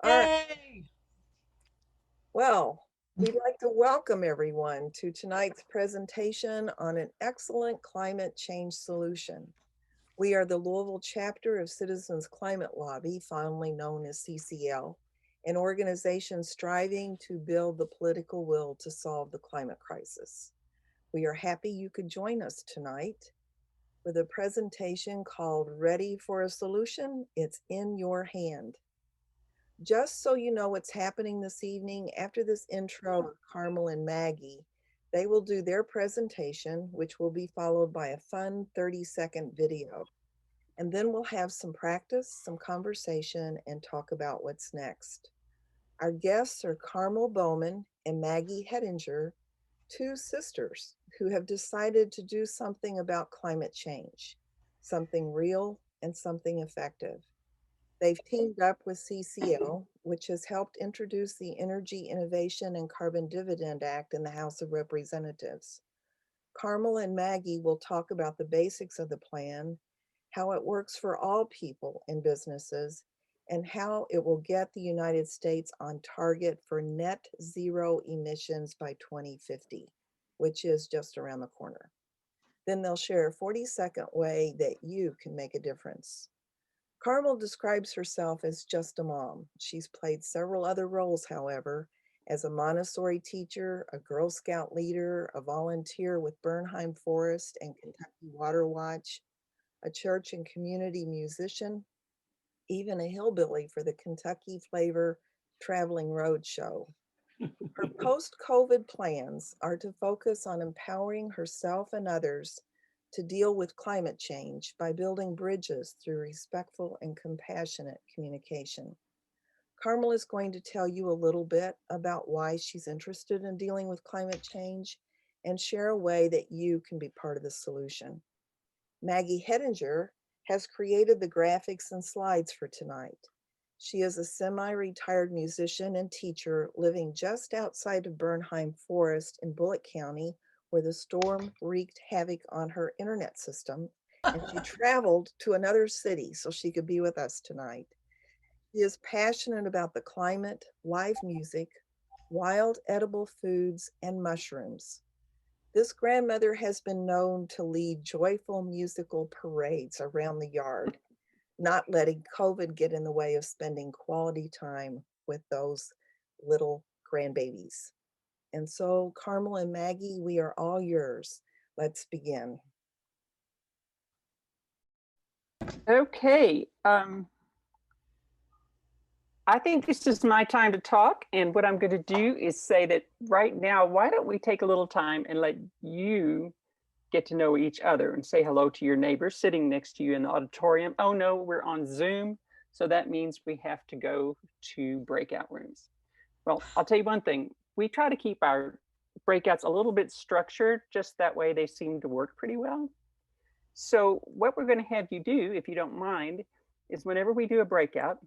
All right. Yay! Well, we'd like to welcome everyone to tonight's presentation on an excellent climate change solution. We are the Louisville chapter of Citizens Climate Lobby, fondly known as CCL, an organization striving to build the political will to solve the climate crisis. We are happy you could join us tonight with a presentation called Ready for a Solution? It's in your hand. Just so you know what's happening this evening, after this intro with Carmel and Maggie, they will do their presentation, which will be followed by a fun 30-second video. And then we'll have some practice, some conversation, and talk about what's next. Our guests are Carmel Bowman and Maggie Hettinger, two sisters who have decided to do something about climate change, something real and something effective. They've teamed up with CCL, which has helped introduce the Energy Innovation and Carbon Dividend Act in the House of Representatives. Carmel and Maggie will talk about the basics of the plan, how it works for all people and businesses, and how it will get the United States on target for net zero emissions by 2050, which is just around the corner. Then they'll share a 40-second way that you can make a difference. Carmel describes herself as just a mom. She's played several other roles, however, as a Montessori teacher, a Girl Scout leader, a volunteer with Bernheim Forest and Kentucky Water Watch, a church and community musician, even a hillbilly for the Kentucky Flavor Traveling Road Show. Her post-COVID plans are to focus on empowering herself and others to deal with climate change by building bridges through respectful and compassionate communication. Carmel is going to tell you a little bit about why she's interested in dealing with climate change and share a way that you can be part of the solution. Maggie Hettinger has created the graphics and slides for tonight. She is a semi-retired musician and teacher living just outside of Bernheim Forest in Bullitt County, where the storm wreaked havoc on her internet system, and she traveled to another city so she could be with us tonight. She is passionate about the climate, live music, wild edible foods, and mushrooms. This grandmother has been known to lead joyful musical parades around the yard, not letting COVID get in the way of spending quality time with those little grandbabies. And so, Carmel and Maggie, we are all yours. Let's begin. Okay. I think this is my time to talk. And what I'm going to do is say that right now, why don't we take a little time and let you get to know each other and say hello to your neighbors sitting next to you in the auditorium. Oh no, we're on Zoom. So that means we have to go to breakout rooms. Well, I'll tell you one thing. We try to keep our breakouts a little bit structured, just that way they seem to work pretty well. So what we're going to have you do, if you don't mind, is whenever we do a breakout,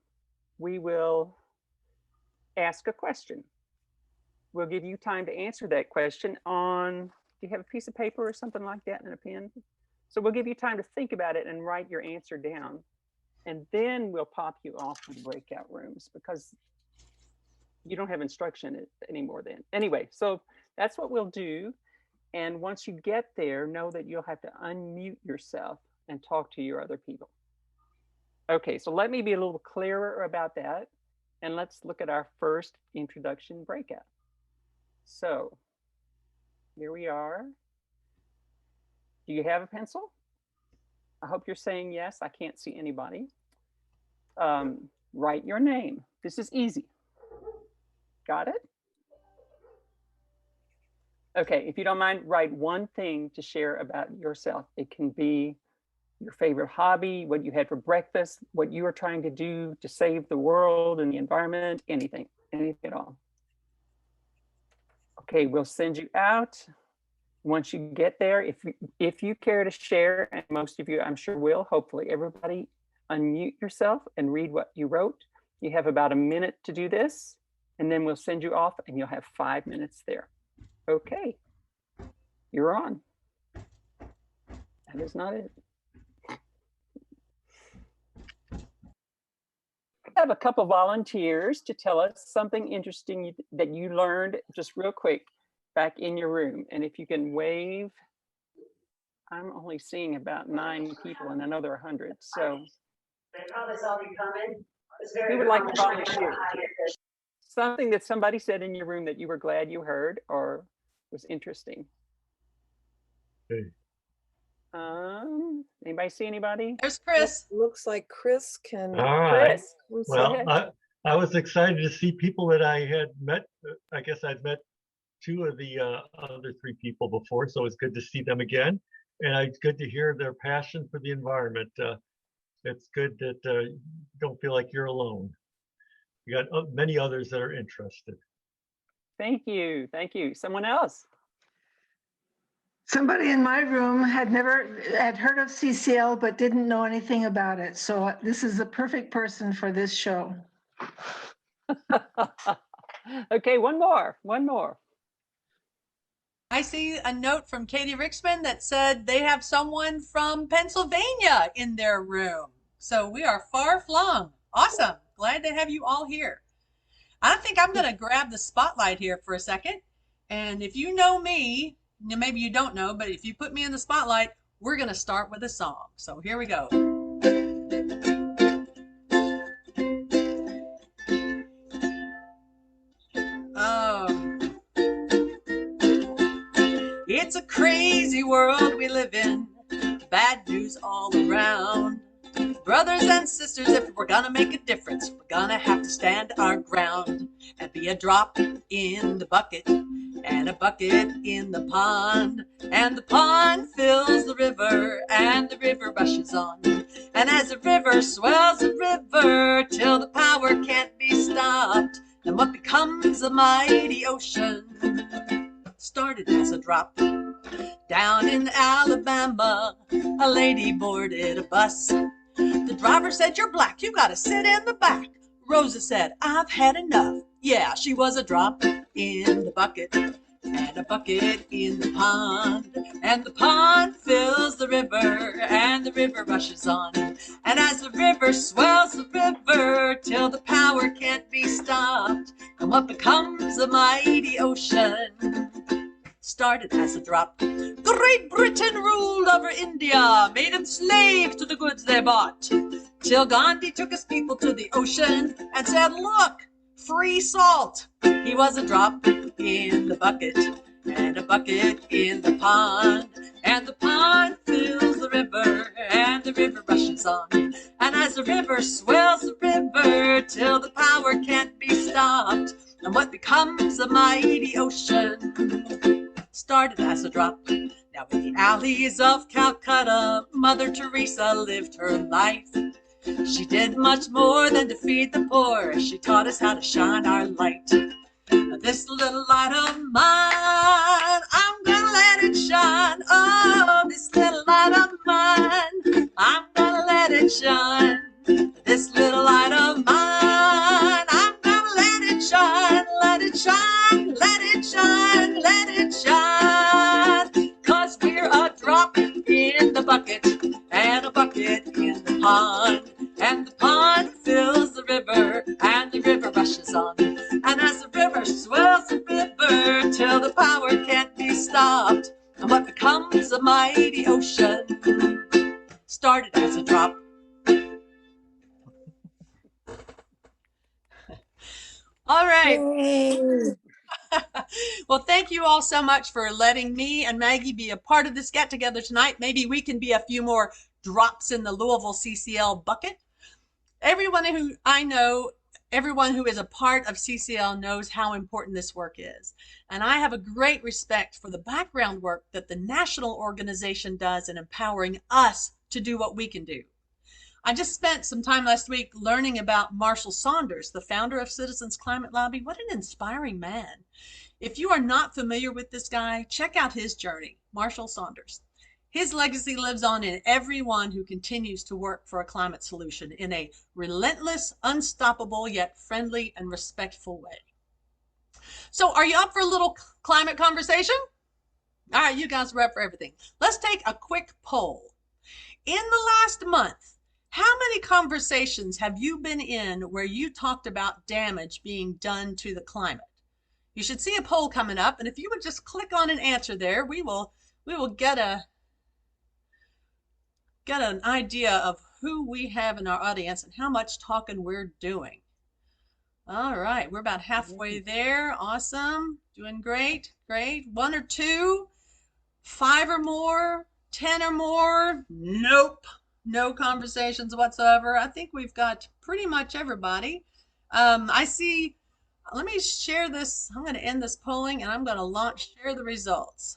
we will ask a question. We'll give you time to answer that question on, do you have a piece of paper or something like that and a pen? So we'll give you time to think about it and write your answer down. And then we'll pop you off to the breakout rooms because you don't have instruction anymore then. Anyway, so that's what we'll do. And once you get there, know that you'll have to unmute yourself and talk to your other people. Okay, so let me be a little clearer about that. And let's look at our first introduction breakout. So here we are. Do you have a pencil? I hope you're saying yes. I can't see anybody. Write your name. This is easy. Got it? Okay, if you don't mind, write one thing to share about yourself. It can be your favorite hobby, what you had for breakfast, what you are trying to do to save the world and the environment, anything at all. Okay, we'll send you out. Once you get there, if you care to share, and most of you I'm sure will, hopefully everybody unmute yourself and read what you wrote. You have about a minute to do this, and then we'll send you off and you'll have 5 minutes there. Okay, you're on. That is not it. have a couple volunteers to tell us something interesting that you learned just real quick back in your room. And if you can wave, I'm only seeing about 9 people and I know there are 100. So who would like to volunteer? Something that somebody said in your room that you were glad you heard or was interesting. Okay. Anybody see anybody? There's Chris. Looks like Chris can. All right. Chris, Well, I was excited to see people that I had met. I guess I'd met 2 of the other 3 people before, so it's good to see them again. And it's good to hear their passion for the environment. It's good that you don't feel like you're alone. You got many others that are interested. Thank you. Thank you. Someone else? Somebody in my room had heard of CCL but didn't know anything about it. So this is the perfect person for this show. Okay, one more. I see a note from Katie Rixman that said they have someone from Pennsylvania in their room. So we are far flung. Awesome. Glad to have you all here. I think I'm going to grab the spotlight here for a second. And if you know me, maybe you don't know, but if you put me in the spotlight, we're going to start with a song. So here we go. It's a crazy world we live in, bad news all around. Brothers and sisters, if we're gonna make a difference, we're gonna have to stand our ground and be a drop in the bucket and a bucket in the pond. And the pond fills the river and the river rushes on. And as the river swells the river till the power can't be stopped, then what becomes a mighty ocean started as a drop. Down in Alabama, a lady boarded a bus. The driver said, "You're black, you gotta sit in the back." Rosa said, "I've had enough." Yeah, she was a drop in the bucket and a bucket in the pond. And the pond fills the river and the river rushes on. And as the river swells the river till the power can't be stopped, and what becomes a mighty ocean started as a drop. Great Britain ruled over India, made them slaves to the goods they bought, till Gandhi took his people to the ocean and said, "Look, free salt." He was a drop in the bucket and a bucket in the pond. And the pond fills the river and the river rushes on. And as the river swells the river till the power can't be stopped, and what becomes a mighty ocean started as a drop. Now in the alleys of Calcutta, Mother Teresa lived her life. She did much more than to feed the poor. She taught us how to shine our light. This little light of mine, I'm gonna let it shine. Oh, this little light of mine, I'm gonna let it shine. This little light of mine, I'm gonna let it shine. Let it shine, let it shine, let it shine. 'Cause we're a drop in the bucket and a bucket in the pond. And the pond fills the river and the river rushes on. And as the river swells the river till the power can't be stopped, and what becomes a mighty ocean started as a drop. All right. Well, thank you all so much for letting me and Maggie be a part of this get together tonight. Maybe we can be a few more drops in the Louisville CCL bucket. Everyone who I know, everyone who is a part of CCL knows how important this work is. And I have a great respect for the background work that the national organization does in empowering us to do what we can do. I just spent some time last week learning about Marshall Saunders, the founder of Citizens Climate Lobby. What an inspiring man. If you are not familiar with this guy, check out his journey, Marshall Saunders. His legacy lives on in everyone who continues to work for a climate solution in a relentless, unstoppable, yet friendly and respectful way. So are you up for a little climate conversation? All right, you guys are up for everything. Let's take a quick poll. In the last month, How many conversations have you been in where you talked about damage being done to the climate? You should see a poll coming up, and if you would just click on an answer there, we will get an idea of who we have in our audience and how much talking we're doing. All right, we're about halfway there. Awesome. Doing great. Great. 1 or 2, 5 or more, 10 or more. Nope. No conversations whatsoever. I think we've got pretty much everybody. I see, let me share this. I'm going to end this polling and I'm going to share the results.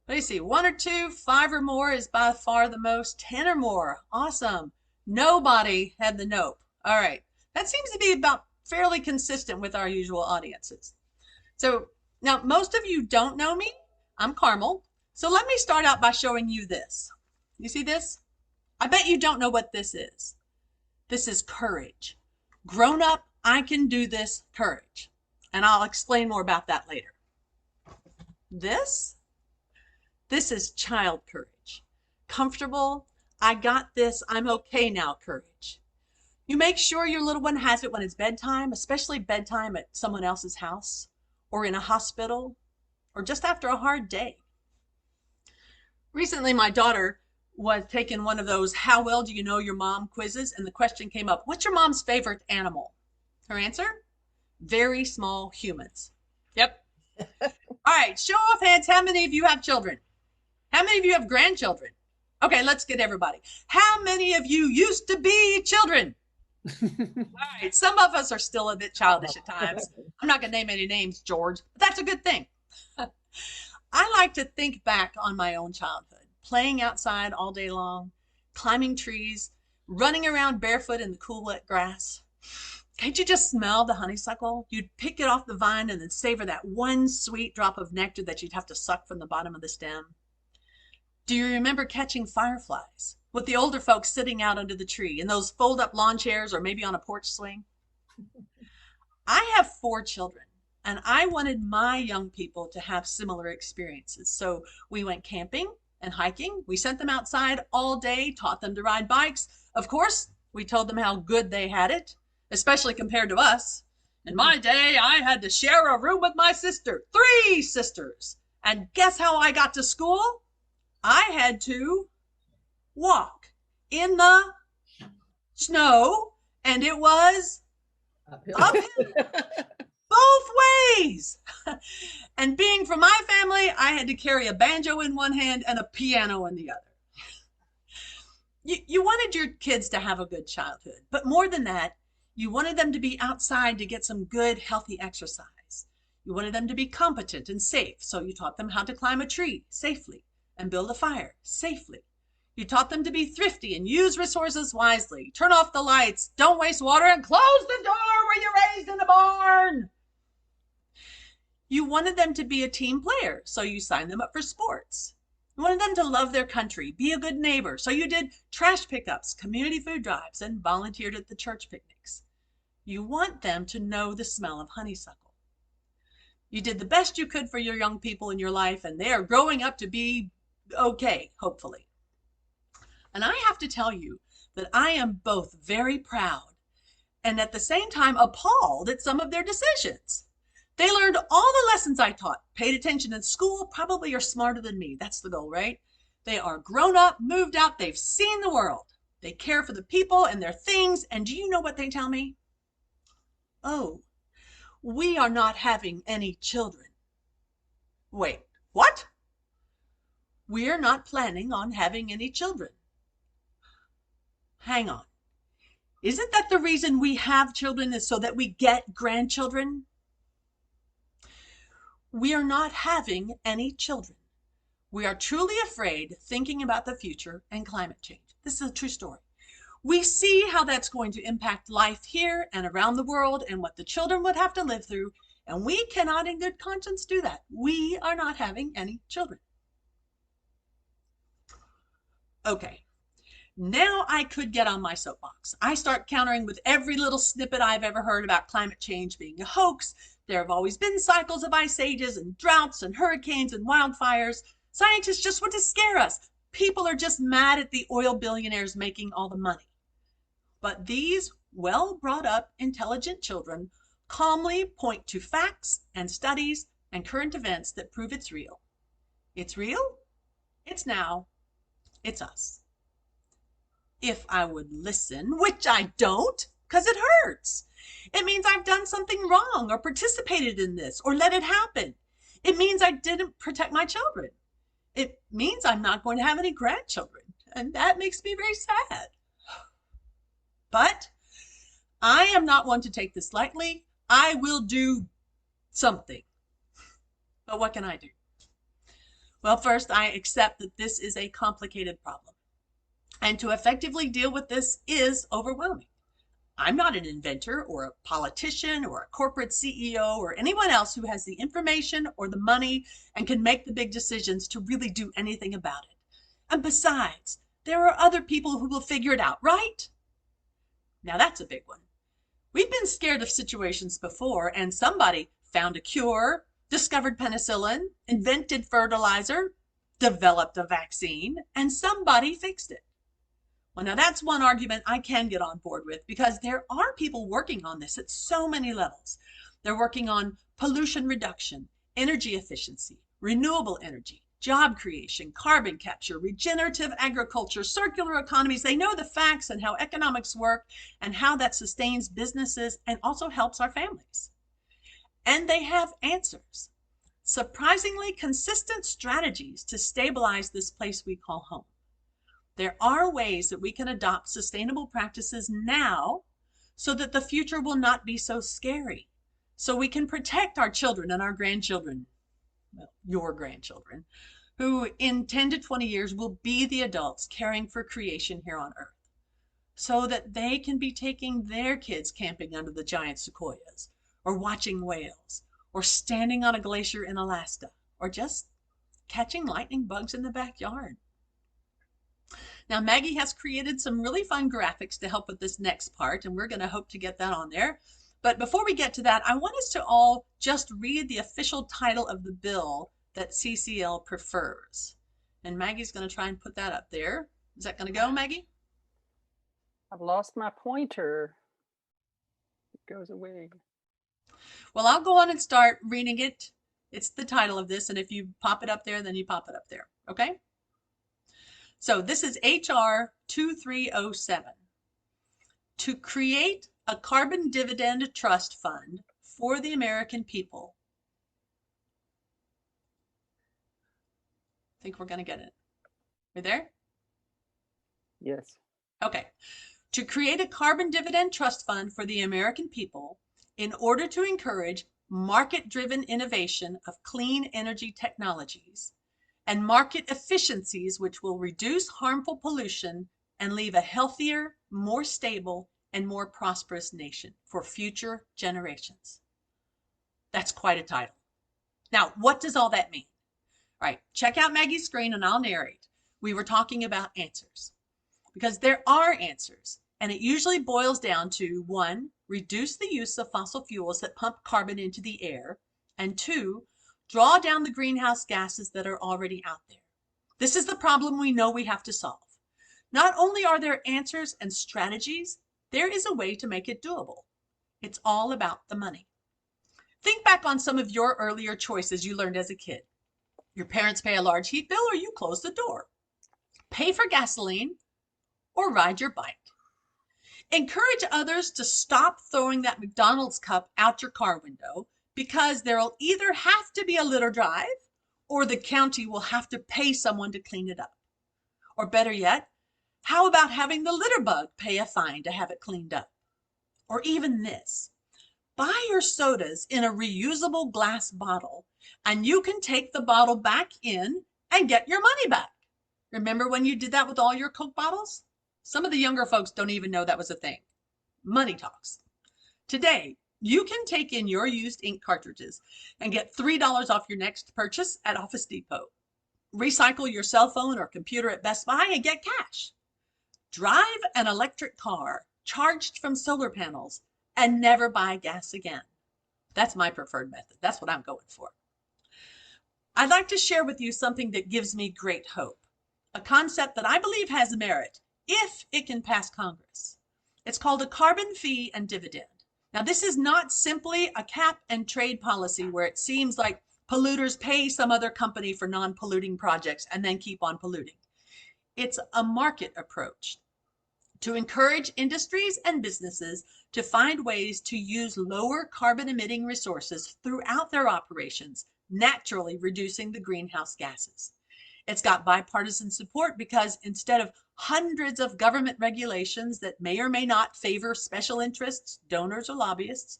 Let me see, 1 or 2, 5 or more is by far the most. 10 or more. Awesome. Nobody had the nope. All right. That seems to be about fairly consistent with our usual audiences. So now most of you don't know me. I'm Carmel. So let me start out by showing you this. You see this? I bet you don't know what this is. This is courage. Grown up, I can do this courage. And I'll explain more about that later. This is child courage. Comfortable, I got this, I'm okay now courage. You make sure your little one has it when it's bedtime, especially bedtime at someone else's house or in a hospital or just after a hard day. Recently, my daughter was taking one of those how well do you know your mom quizzes, and the question came up, what's your mom's favorite animal? Her answer? Very small humans. Yep. All right, show of hands, how many of you have children? How many of you have grandchildren? Okay, let's get everybody. How many of you used to be children? All right, some of us are still a bit childish at times. I'm not going to name any names, George, but that's a good thing. I like to think back on my own childhood, playing outside all day long, climbing trees, running around barefoot in the cool, wet grass. Can't you just smell the honeysuckle? You'd pick it off the vine and then savor that one sweet drop of nectar that you'd have to suck from the bottom of the stem. Do you remember catching fireflies with the older folks sitting out under the tree in those fold-up lawn chairs or maybe on a porch swing? I have 4 children, and I wanted my young people to have similar experiences. So we went camping and hiking. We sent them outside all day, taught them to ride bikes. Of course, we told them how good they had it, especially compared to us. In my day, I had to share a room with my sister, 3 sisters. And guess how I got to school? I had to walk in the snow, and it was uphill both ways. And being from my family, I had to carry a banjo in one hand and a piano in the other. You wanted your kids to have a good childhood, but more than that, you wanted them to be outside to get some good, healthy exercise. You wanted them to be competent and safe, so you taught them how to climb a tree safely and build a fire safely. You taught them to be thrifty and use resources wisely. Turn off the lights, don't waste water, and close the door where you're raised in a barn. You wanted them to be a team player, so you signed them up for sports. You wanted them to love their country, be a good neighbor, so you did trash pickups, community food drives, and volunteered at the church picnics. You want them to know the smell of honeysuckle. You did the best you could for your young people in your life, and they are growing up to be okay, hopefully. And I have to tell you that I am both very proud and at the same time appalled at some of their decisions. They learned all the lessons I taught, paid attention in school, probably are smarter than me. That's the goal, right? They are grown up, moved out, they've seen the world. They care for the people and their things, and do you know what they tell me? Oh, we are not having any children. Wait, what? We're not planning on having any children. Hang on. Isn't that the reason we have children, is so that we get grandchildren? We are not having any children. We are truly afraid, thinking about the future and climate change. This is a true story. We see how that's going to impact life here and around the world and what the children would have to live through, and we cannot in good conscience do that. We are not having any children. Okay, now I could get on my soapbox. I start countering with every little snippet I've ever heard about climate change being a hoax. There have always been cycles of ice ages and droughts and hurricanes and wildfires. Scientists just want to scare us. People are just mad at the oil billionaires making all the money. But these well brought up, intelligent children calmly point to facts and studies and current events that prove it's real. It's real, it's now, it's us. If I would listen, which I don't, because it hurts. It means I've done something wrong or participated in this or let it happen. It means I didn't protect my children. It means I'm not going to have any grandchildren, and that makes me very sad. But I am not one to take this lightly. I will do something. But what can I do? Well, first, I accept that this is a complicated problem. And to effectively deal with this is overwhelming. I'm not an inventor or a politician or a corporate CEO or anyone else who has the information or the money and can make the big decisions to really do anything about it. And besides, there are other people who will figure it out, right? Now that's a big one. We've been scared of situations before, and somebody found a cure, discovered penicillin, invented fertilizer, developed a vaccine, and somebody fixed it. Well, now that's one argument I can get on board with, because there are people working on this at so many levels. They're working on pollution reduction, energy efficiency, renewable energy, job creation, carbon capture, regenerative agriculture, circular economies. They know the facts and how economics work and how that sustains businesses and also helps our families. And they have answers, surprisingly consistent strategies to stabilize this place we call home. There are ways that we can adopt sustainable practices now so that the future will not be so scary, so we can protect our children and our grandchildren, well, your grandchildren, who in 10 to 20 years will be the adults caring for creation here on Earth, so that they can be taking their kids camping under the giant sequoias, or watching whales, or standing on a glacier in Alaska, or just catching lightning bugs in the backyard. Now, Maggie has created some really fun graphics to help with this next part, and we're going to hope to get that on there. But before we get to that, I want us to all just read the official title of the bill that CCL prefers. And Maggie's going to try and put that up there. Is that going to go, Maggie? I've lost my pointer. It goes away. Well, I'll go on and start reading it. It's the title of this, and if you pop it up there, then you pop it up there, okay? So this is HR 2307, to create a carbon dividend trust fund for the American people. I think we're going to get it. You there? Yes. Okay. To create a carbon dividend trust fund for the American people in order to encourage market-driven innovation of clean energy technologies and market efficiencies which will reduce harmful pollution and leave a healthier, more stable, and more prosperous nation for future generations. That's quite a title. Now, what does all that mean? All right, check out Maggie's screen and I'll narrate. We were talking about answers, because there are answers, and it usually boils down to 1, reduce the use of fossil fuels that pump carbon into the air, and 2, draw down the greenhouse gases that are already out there. This is the problem we know we have to solve. Not only are there answers and strategies, there is a way to make it doable. It's all about the money. Think back on some of your earlier choices you learned as a kid. Your parents pay a large heat bill, or you close the door. Pay for gasoline, or ride your bike. Encourage others to stop throwing that McDonald's cup out your car window, because there'll either have to be a litter drive or the county will have to pay someone to clean it up. Or better yet, how about having the litter bug pay a fine to have it cleaned up? Or even this, buy your sodas in a reusable glass bottle and you can take the bottle back in and get your money back. Remember when you did that with all your Coke bottles? Some of the younger folks don't even know that was a thing. Money talks. Today, you can take in your used ink cartridges and get $3 off your next purchase at Office Depot. Recycle your cell phone or computer at Best Buy and get cash. Drive an electric car charged from solar panels and never buy gas again. That's my preferred method. That's what I'm going for. I'd like to share with you something that gives me great hope. a concept that I believe has merit if it can pass Congress. It's called a carbon fee and dividend. Now, this is not simply a cap and trade policy where it seems like polluters pay some other company for non-polluting projects and then keep on polluting. It's a market approach to encourage industries and businesses to find ways to use lower carbon emitting resources throughout their operations, naturally reducing the greenhouse gases. It's got bipartisan support because instead of hundreds of government regulations that may or may not favor special interests, donors, or lobbyists,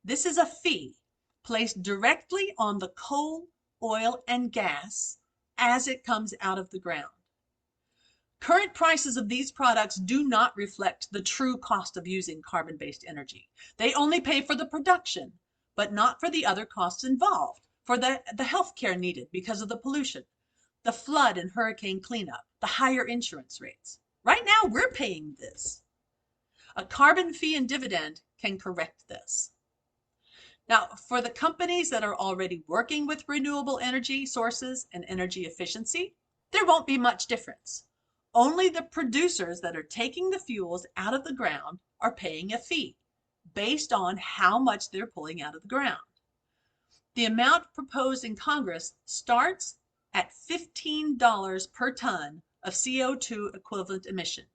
this is a fee placed directly on the coal, oil, and gas as it comes out of the ground. Current prices of these products do not reflect the true cost of using carbon-based energy. They only pay for the production, but not for the other costs involved, for the health care needed because of the pollution, the flood and hurricane cleanup, the higher insurance rates. Right now, we're paying this. A carbon fee and dividend can correct this. Now, for the companies that are already working with renewable energy sources and energy efficiency, there won't be much difference. Only the producers that are taking the fuels out of the ground are paying a fee based on how much they're pulling out of the ground. The amount proposed in Congress starts at $15 per ton of CO2 equivalent emission.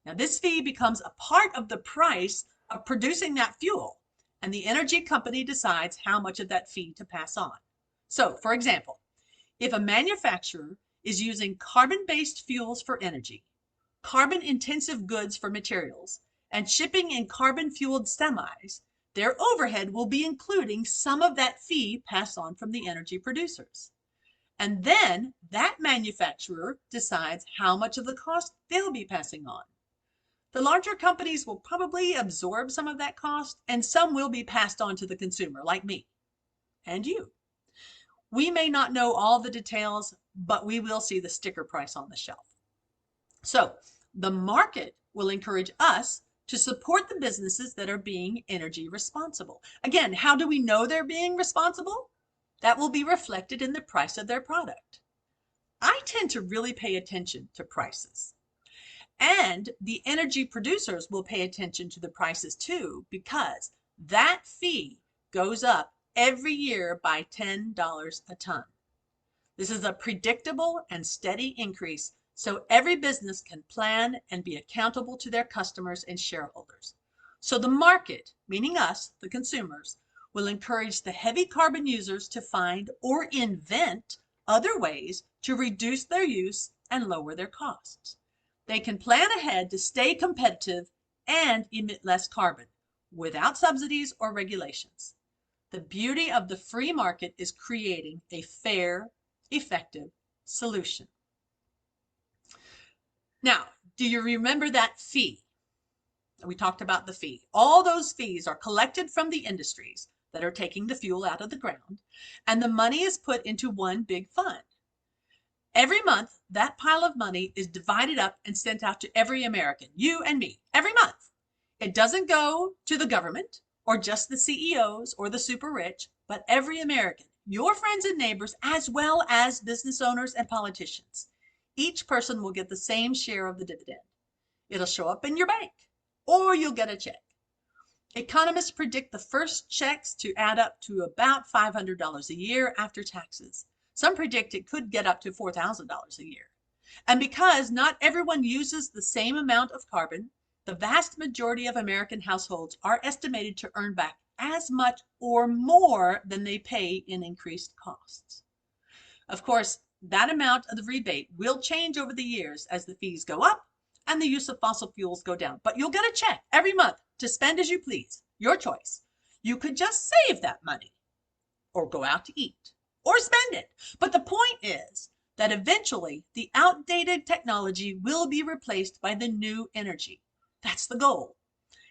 Now, this fee becomes a part of the price of producing that fuel, and the energy company decides how much of that fee to pass on. So, for example, if a manufacturer is using carbon-based fuels for energy, carbon-intensive goods for materials, and shipping in carbon-fueled semis, their overhead will be including some of that fee passed on from the energy producers. And then that manufacturer decides how much of the cost they'll be passing on. The larger companies will probably absorb some of that cost, and some will be passed on to the consumer, like me and you. We may not know all the details, but we will see the sticker price on the shelf. So the market will encourage us to support the businesses that are being energy responsible. Again, how do we know they're being responsible? That will be reflected in the price of their product. I tend to really pay attention to prices. And the energy producers will pay attention to the prices too, because that fee goes up every year by $10 a ton. This is a predictable and steady increase, so every business can plan and be accountable to their customers and shareholders. So the market, meaning us, the consumers, will encourage the heavy carbon users to find or invent other ways to reduce their use and lower their costs. They can plan ahead to stay competitive and emit less carbon without subsidies or regulations. The beauty of the free market is creating a fair, effective solution. Now, do you remember that fee? We talked about the fee. All those fees are collected from the industries that are taking the fuel out of the ground, and the money is put into one big fund. Every month, that pile of money is divided up and sent out to every American, you and me, every month. It doesn't go to the government or just the CEOs or the super rich, but every American, your friends and neighbors, as well as business owners and politicians. Each person will get the same share of the dividend. It'll show up in your bank, or you'll get a check. Economists predict the first checks to add up to about $500 a year after taxes. Some predict it could get up to $4,000 a year. And because not everyone uses the same amount of carbon, the vast majority of American households are estimated to earn back as much or more than they pay in increased costs. Of course, that amount of the rebate will change over the years as the fees go up and the use of fossil fuels go down. But you'll get a check every month to spend as you please, your choice. You could just save that money or go out to eat or spend it. But the point is that eventually the outdated technology will be replaced by the new energy. That's the goal.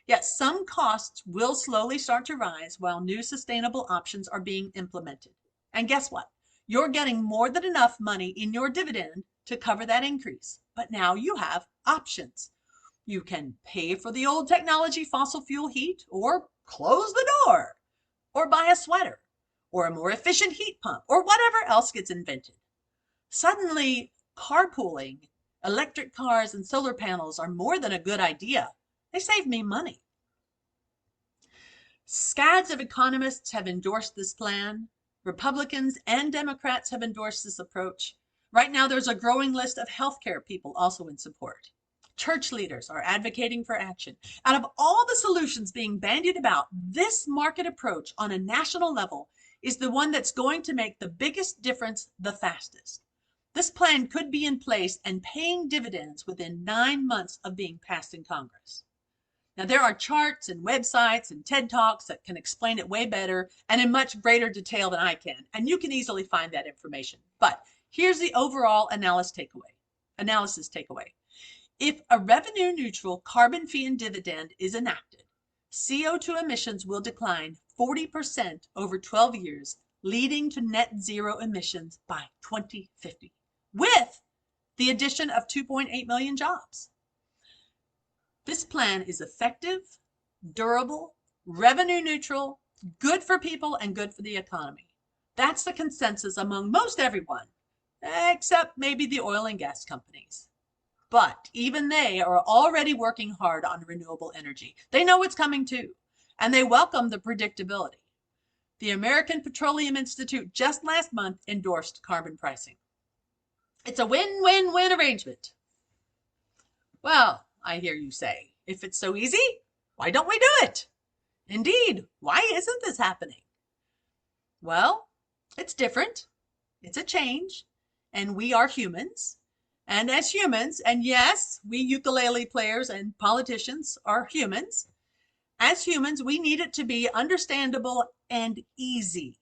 Yet some costs will slowly start to rise while new sustainable options are being implemented. And guess what? You're getting more than enough money in your dividend to cover that increase. But now you have options. You can pay for the old technology fossil fuel heat, or close the door, or buy a sweater, or a more efficient heat pump, or whatever else gets invented. Suddenly, Carpooling, electric cars, and solar panels are more than a good idea. They save me money. Scads of economists have endorsed this plan. Republicans and Democrats have endorsed this approach. Right now, there's a growing list of healthcare people also in support. Church leaders are advocating for action. Out of all the solutions being bandied about, this market approach on a national level is the one that's going to make the biggest difference the fastest. This plan could be in place and paying dividends within 9 months of being passed in Congress. Now, there are charts and websites and TED Talks that can explain it way better and in much greater detail than I can, and you can easily find that information. But here's the overall analysis takeaway. If a revenue-neutral carbon fee and dividend is enacted, CO2 emissions will decline 40% over 12 years, leading to net zero emissions by 2050, with the addition of 2.8 million jobs. This plan is effective, durable, revenue neutral, good for people, and good for the economy. That's the consensus among most everyone, except maybe the oil and gas companies. But even they are already working hard on renewable energy. They know it's coming too, and they welcome the predictability. The American Petroleum Institute just last month endorsed carbon pricing. It's a win-win-win arrangement. Well, I hear you say, if it's so easy, why don't we do it? Indeed, why isn't this happening? Well, it's different. It's a change, and we are humans. And as humans, and yes, we ukulele players and politicians are humans. As humans, we need it to be understandable and easy.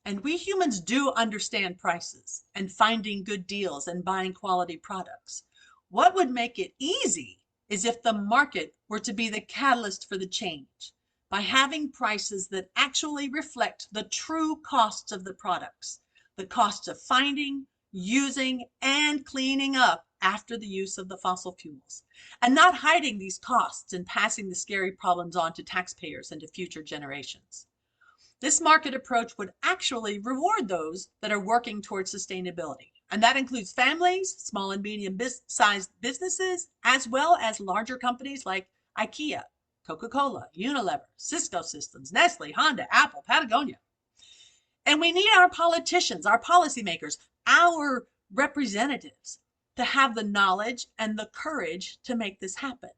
And we humans do understand prices and finding good deals and buying quality products. What would make it easy is if the market were to be the catalyst for the change by having prices that actually reflect the true costs of the products, the costs of finding, using, and cleaning up after the use of the fossil fuels, and not hiding these costs and passing the scary problems on to taxpayers and to future generations. This market approach would actually reward those that are working towards sustainability. And that includes families, small and medium-sized businesses, as well as larger companies like IKEA, Coca-Cola, Unilever, Cisco Systems, Nestle, Honda, Apple, Patagonia. And we need our politicians, our policymakers, our representatives to have the knowledge and the courage to make this happen.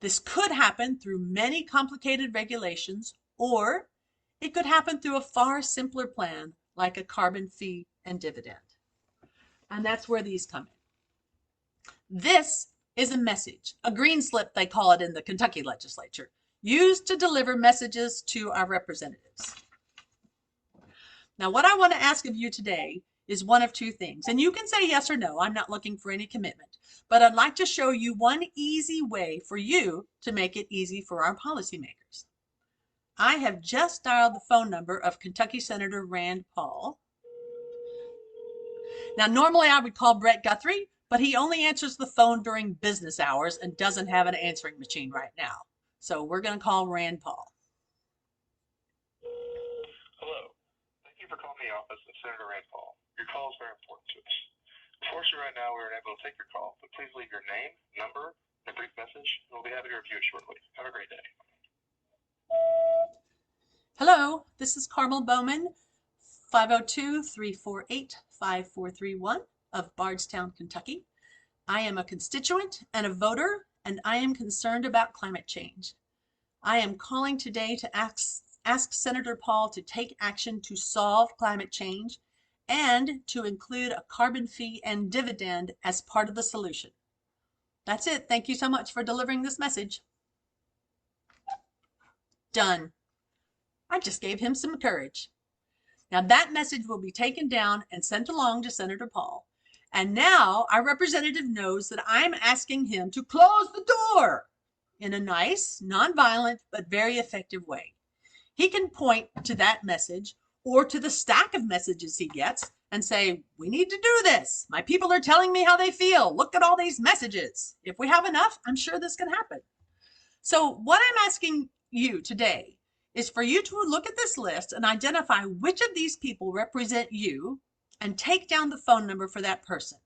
This could happen through many complicated regulations, or it could happen through a far simpler plan like a carbon fee and dividend. And that's where these come in. This is a message, a green slip they call it in the Kentucky legislature, used to deliver messages to our representatives. Now, what I want to ask of you today is one of two things, and you can say yes or no. I'm not looking for any commitment, but I'd like to show you one easy way for you to make it easy for our policymakers. I have just dialed the phone number of Kentucky Senator Rand Paul. Now, normally I would call Brett Guthrie, but he only answers the phone during business hours and doesn't have an answering machine right now. So we're going to call Rand Paul. Hello. Thank you for calling the office of Senator Rand Paul. Your call is very important to us. Unfortunately, right now we are unable to take your call, but please leave your name, number, and a brief message, and we'll be happy to review it shortly. Have a great day. Hello, this is Carmel Bowman, 502-348-5431 of Bardstown, Kentucky. I am a constituent and a voter, and I am concerned about climate change. I am calling today to ask Senator Paul to take action to solve climate change and to include a carbon fee and dividend as part of the solution. That's it. Thank you so much for delivering this message. Done. I just gave him some courage. Now that message will be taken down and sent along to Senator Paul. And now our representative knows that I'm asking him to close the door in a nice, nonviolent, but very effective way. He can point to that message or to the stack of messages he gets and say, we need to do this. My people are telling me how they feel. Look at all these messages. If we have enough, I'm sure this can happen. So what I'm asking you today is for you to look at this list and identify which of these people represent you and take down the phone number for that person.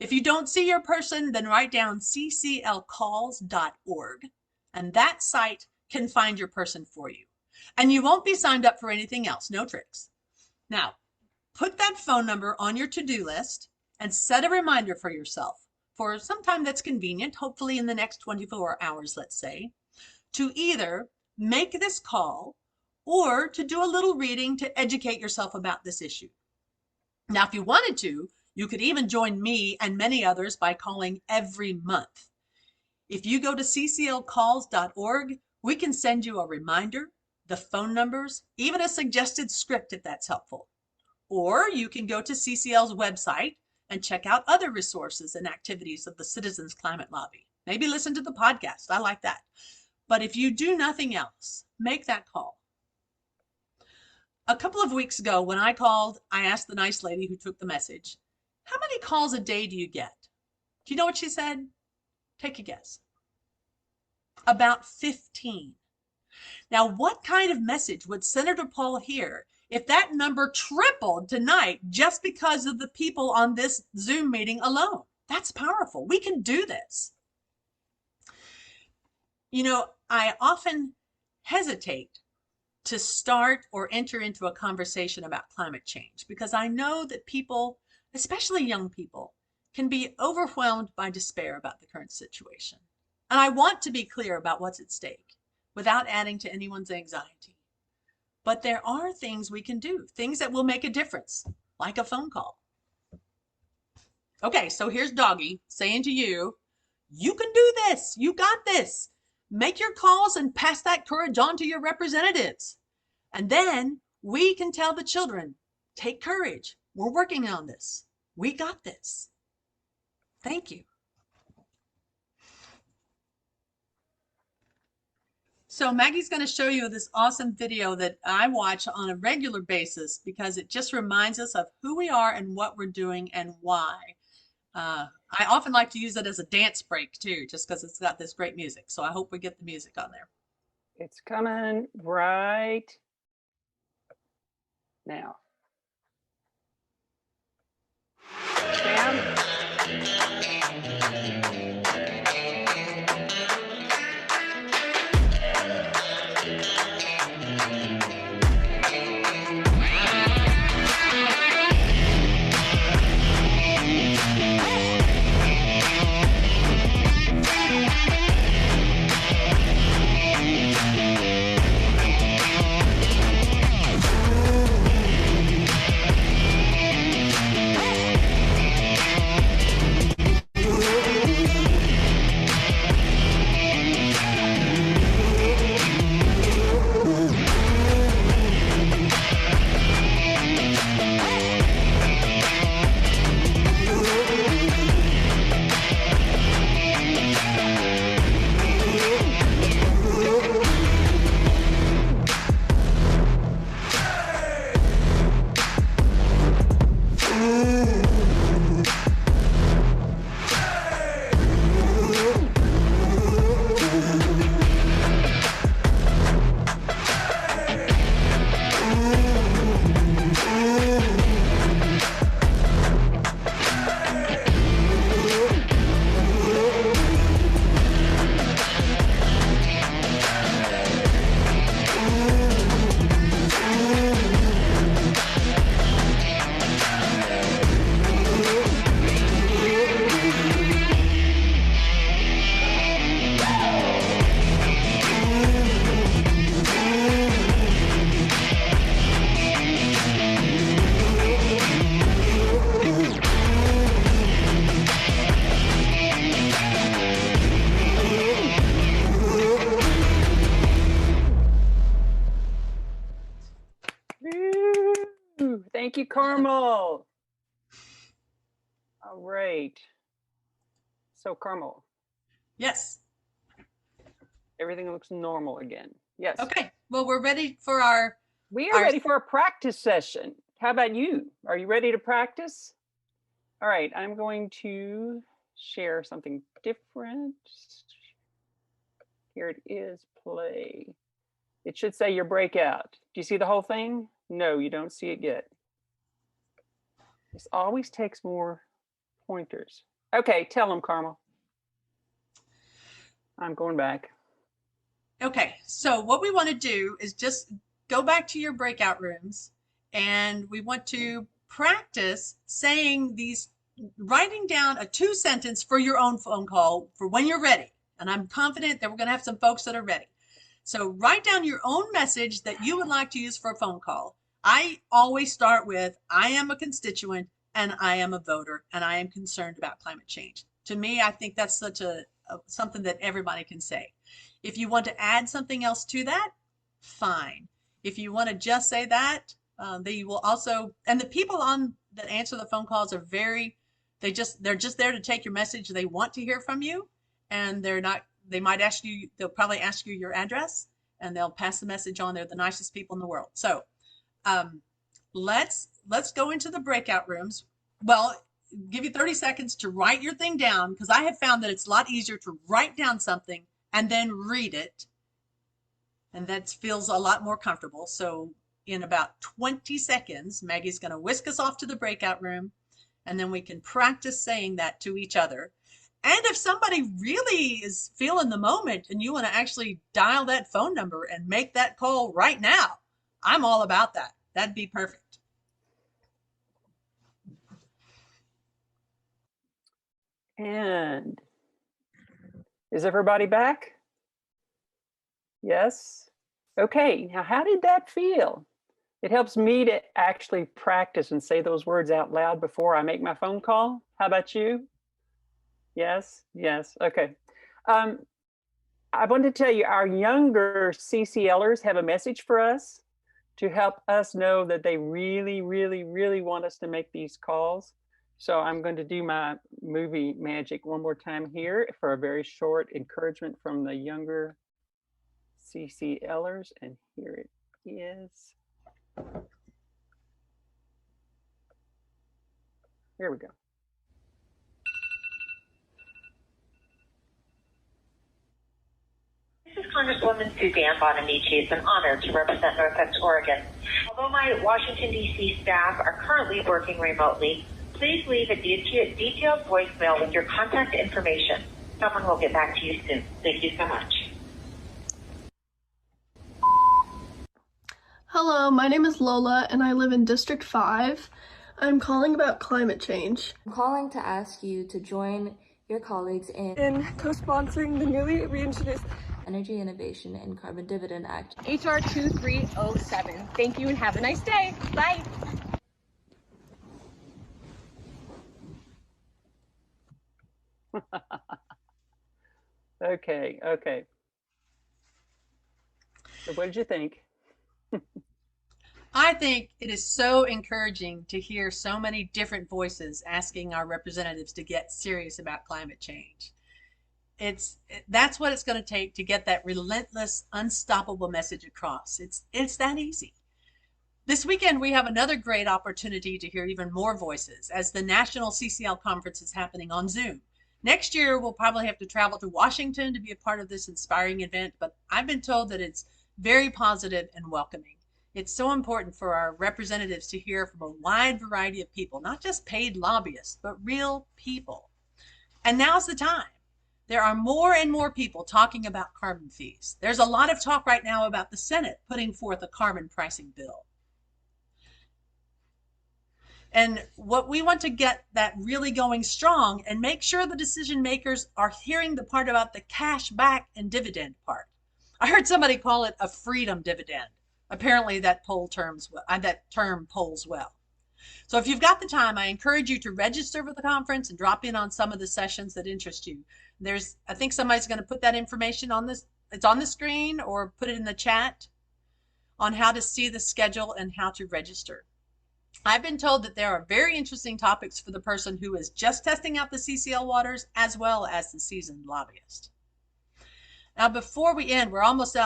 If you don't see your person, then write down cclcalls.org, and that site can find your person for you. And you won't be signed up for anything else, no tricks. Now, put that phone number on your to-do list and set a reminder for yourself for some time that's convenient, hopefully in the next 24 hours, let's say, to either make this call or to do a little reading to educate yourself about this issue. Now, if you wanted to, you could even join me and many others by calling every month. If you go to cclcalls.org, we can send you a reminder, the phone numbers, even a suggested script if that's helpful. Or you can go to CCL's website and check out other resources and activities of the Citizens Climate Lobby. Maybe listen to the podcast. I like that. But if you do nothing else, make that call. A couple of weeks ago when I called, I asked the nice lady who took the message, how many calls a day do you get? Do you know what she said? Take a guess. About 15. Now, what kind of message would Senator Paul hear if that number tripled tonight just because of the people on this Zoom meeting alone? That's powerful. We can do this. You know, I often hesitate to start or enter into a conversation about climate change because I know that people, especially young people, can be overwhelmed by despair about the current situation. And I want to be clear about what's at stake without adding to anyone's anxiety. But there are things we can do, things that will make a difference, like a phone call. Okay, so here's Doggy saying to you, you can do this, you got this. Make your calls and pass that courage on to your representatives. And then we can tell the children, take courage. We're working on this. We got this. Thank you. So Maggie's going to show you this awesome video that I watch on a regular basis because it just reminds us of who we are and what we're doing and why. I often like to use it as a dance break too, just because it's got this great music. So I hope we get the music on there. It's coming right now. Sam? Thank you, Carmel. All right. So Carmel. Yes. Everything looks normal again. Yes. Okay. Well, we're ready for our... We are ready for a practice session. How about you? Are you ready to practice? All right. I'm going to share something different. Here it is, play. It should say your breakout. Do you see the whole thing? No, you don't see it yet. This always takes more pointers. Okay, tell them, Carmel. I'm going back. Okay, so what we want to do is just go back to your breakout rooms, and we want to practice saying these, writing down a 2-sentence for your own phone call for when you're ready. And I'm confident that we're going to have some folks that are ready. So write down your own message that you would like to use for a phone call. I always start with, I am a constituent and I am a voter and I am concerned about climate change. To me, I think that's such something that everybody can say. If you want to add something else to that, fine. If you want to just say that, they will also, and the people on that answer the phone calls are they're just there to take your message. They want to hear from you, and they might ask you, they'll probably ask you your address, and they'll pass the message on. They're the nicest people in the world. So let's go into the breakout rooms. Well, give you 30 seconds to write your thing down, because I have found that it's a lot easier to write down something and then read it. And that feels a lot more comfortable. So in about 20 seconds, Maggie's going to whisk us off to the breakout room, and then we can practice saying that to each other. And if somebody really is feeling the moment and you want to actually dial that phone number and make that call right now, I'm all about that. That'd be perfect. And is everybody back? Yes? Okay, now how did that feel? It helps me to actually practice and say those words out loud before I make my phone call. How about you? Yes, yes, okay. I want to tell you, our younger CCLers have a message for us to help us know that they really, really, really want us to make these calls. So I'm going to do my movie magic one more time here for a very short encouragement from the younger CCLers, and here it is. Here we go. This is Congresswoman Suzanne Bonamici. It's an honor to represent Northwest Oregon. Although my Washington, D.C. staff are currently working remotely, please leave a detailed voicemail with your contact information. Someone will get back to you soon. Thank you so much. Hello, my name is Lola and I live in District 5. I'm calling about climate change. I'm calling to ask you to join your colleagues in co-sponsoring the newly reintroduced Energy Innovation and Carbon Dividend Act, HR 2307. Thank you and have a nice day. Bye. Okay. So what did you think? I think it is so encouraging to hear so many different voices asking our representatives to get serious about climate change. That's what it's going to take to get that relentless, unstoppable message across. It's that easy. This weekend, we have another great opportunity to hear even more voices as the National CCL Conference is happening on Zoom. Next year, we'll probably have to travel to Washington to be a part of this inspiring event, but I've been told that it's very positive and welcoming. It's so important for our representatives to hear from a wide variety of people, not just paid lobbyists, but real people. And now's the time. There are more and more people talking about carbon fees. There's a lot of talk right now about the Senate putting forth a carbon pricing bill. And what we want to get that really going strong and make sure the decision makers are hearing the part about the cash back and dividend part. I heard somebody call it a freedom dividend. Apparently that term polls well. So if you've got the time, I encourage you to register for the conference and drop in on some of the sessions that interest you. I think somebody's going to put that information on this. It's on the screen, or put it in the chat on how to see the schedule and how to register. I've been told that there are very interesting topics for the person who is just testing out the CCL waters as well as the seasoned lobbyist. Now, before we end, we're almost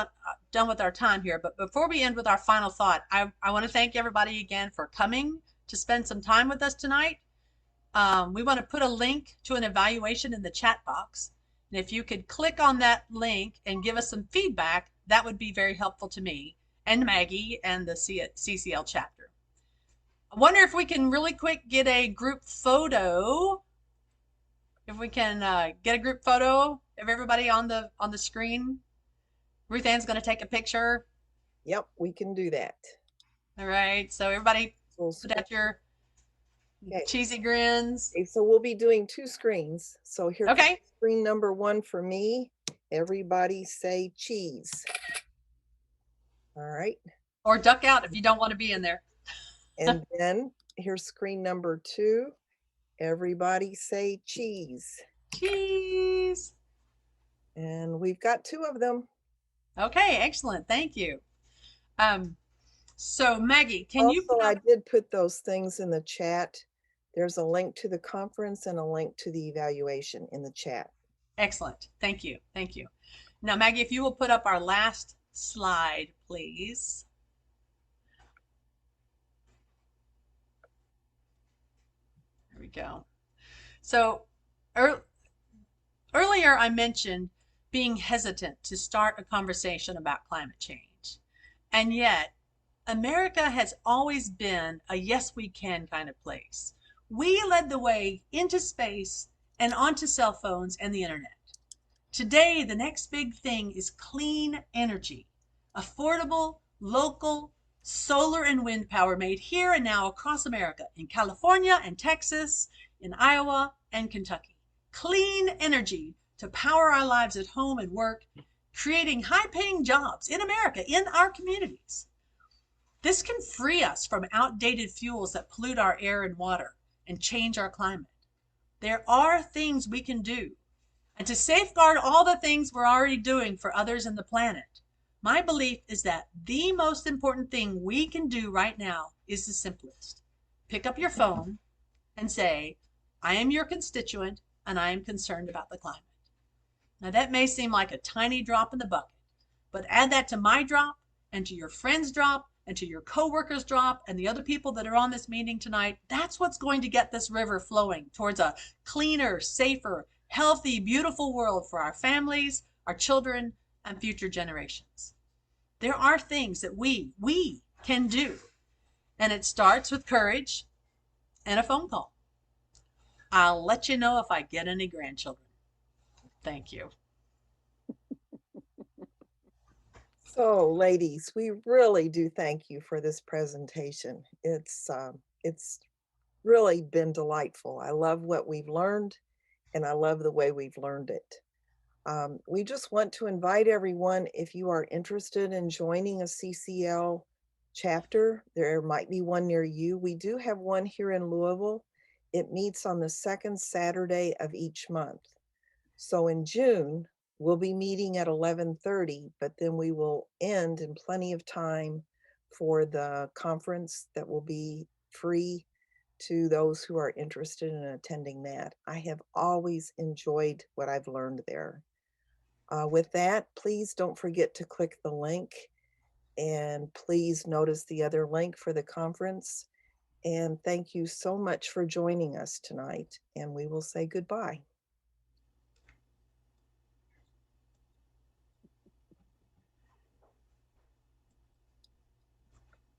done with our time here, but before we end with our final thought, I want to thank everybody again for coming to spend some time with us tonight. We want to put a link to an evaluation in the chat box. And if you could click on that link and give us some feedback, that would be very helpful to me and Maggie and the CCL chapter. I wonder if we can really quick get a group photo if we can get a group photo of everybody on the screen. Ruth Ann's going to take a picture. Yep, we can do that. All right. So everybody Full put out your Okay. cheesy grins. Okay, so we'll be doing 2 screens. So here comes Okay. screen number 1 for me. Everybody say cheese. All right. Or duck out if you don't want to be in there. And then here's screen number 2. Everybody say cheese. Cheese. And we've got 2 of them. Okay, excellent. Thank you. So Maggie, can you Also, I did put those things in the chat. There's a link to the conference and a link to the evaluation in the chat. Excellent. Thank you. Thank you. Now, Maggie, if you will put up our last slide, please. There we go. So earlier I mentioned being hesitant to start a conversation about climate change. And yet, America has always been a yes we can kind of place. We led the way into space and onto cell phones and the internet. Today, the next big thing is clean energy, affordable, local, solar and wind power made here and now across America, in California and Texas, in Iowa and Kentucky. Clean energy to power our lives at home and work, creating high-paying jobs in America, in our communities. This can free us from outdated fuels that pollute our air and water and change our climate. There are things we can do. And to safeguard all the things we're already doing for others in the planet, my belief is that the most important thing we can do right now is the simplest. Pick up your phone and say, I am your constituent and I am concerned about the climate. Now that may seem like a tiny drop in the bucket, but add that to my drop and to your friend's drop and to your coworkers' drop and the other people that are on this meeting tonight. That's what's going to get this river flowing towards a cleaner, safer, healthy, beautiful world for our families, our children, and future generations. There are things that we can do, and it starts with courage and a phone call. I'll let you know if I get any grandchildren. Thank you. So, ladies, we really do thank you for this presentation. It's really been delightful. I love what we've learned, and I love the way we've learned it. We just want to invite everyone, if you are interested in joining a CCL chapter, there might be one near you. We do have one here in Louisville. It meets on the 2nd Saturday of each month. So in June, we'll be meeting at 11:30, but then we will end in plenty of time for the conference that will be free to those who are interested in attending that. I have always enjoyed what I've learned there. With that, please don't forget to click the link, and please notice the other link for the conference. And thank you so much for joining us tonight, and we will say goodbye.